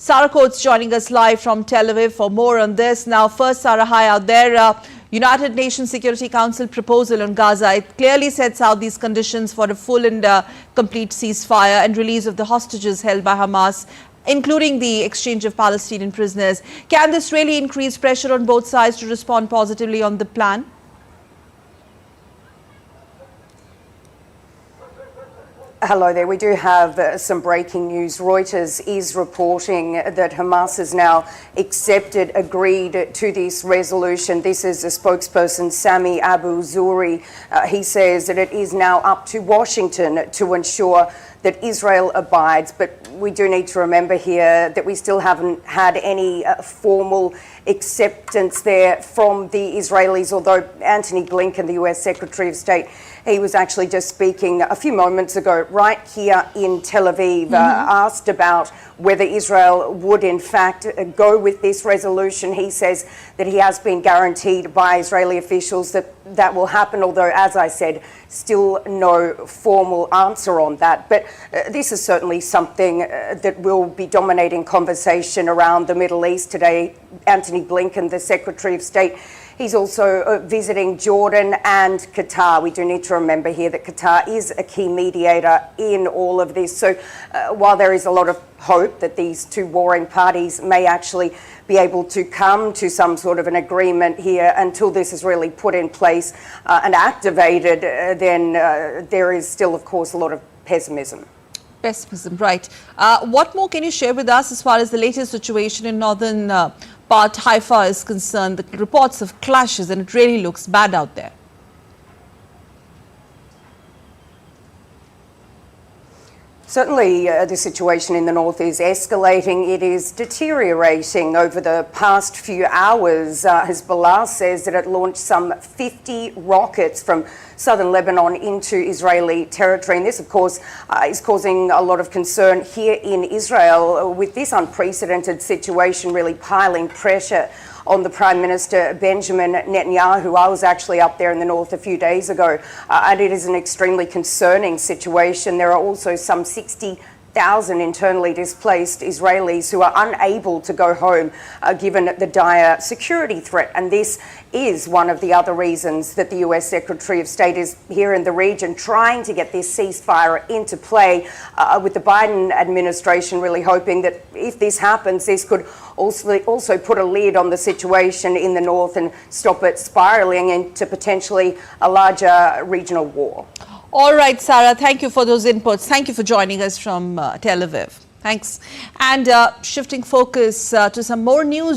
Sarah Coates joining us live from Tel Aviv for more on this. Now, first, Sarah, hi out there. United Nations Security Council proposal on Gaza. It clearly sets out these conditions for a full and complete ceasefire and release of the hostages held by Hamas, including the exchange of Palestinian prisoners. Can this really increase pressure on both sides to respond positively on the plan? Hello there. We do have some breaking news. Reuters is reporting that Hamas has now agreed to this resolution. This is a spokesperson, Sami Abu Zuri. He says that it is now up to Washington to ensure that Israel abides. But we do need to remember here that we still haven't had any formal acceptance there from the Israelis, although Antony Blinken, the US Secretary of State, he was actually just speaking a few moments ago right here in Tel Aviv, asked about whether Israel would in fact go with this resolution. He says that he has been guaranteed by Israeli officials that that will happen, although, as I said, still no formal answer on that. But this is certainly something that will be dominating conversation around the Middle East today. Antony Blinken, the Secretary of State, he's also visiting Jordan and Qatar. We do need to remember here that Qatar is a key mediator in all of this. So while there is a lot of hope that these two warring parties may actually be able to come to some sort of an agreement here, until this is really put in place and activated, then there is still, of course, a lot of pessimism. Pessimism, right. What more can you share with us as far as the latest situation in northern part Haifa is concerned? The reports of clashes, and it really looks bad out there. Certainly, the situation in the north is escalating. It is deteriorating over the past few hours. Hezbollah says that it launched some 50 rockets from southern Lebanon into Israeli territory. And this, of course, is causing a lot of concern here in Israel, with this unprecedented situation really piling pressure on the Prime Minister Benjamin Netanyahu. I was actually up there in the north a few days ago, and it is an extremely concerning situation. There are also some 60,000 internally displaced Israelis who are unable to go home given the dire security threat. And this is one of the other reasons that the US Secretary of State is here in the region trying to get this ceasefire into play, with the Biden administration really hoping that if this happens, this could also put a lid on the situation in the north and stop it spiraling into potentially a larger regional war. All right, Sarah, thank you for those inputs. Thank you for joining us from Tel Aviv. Thanks. And shifting focus to some more news.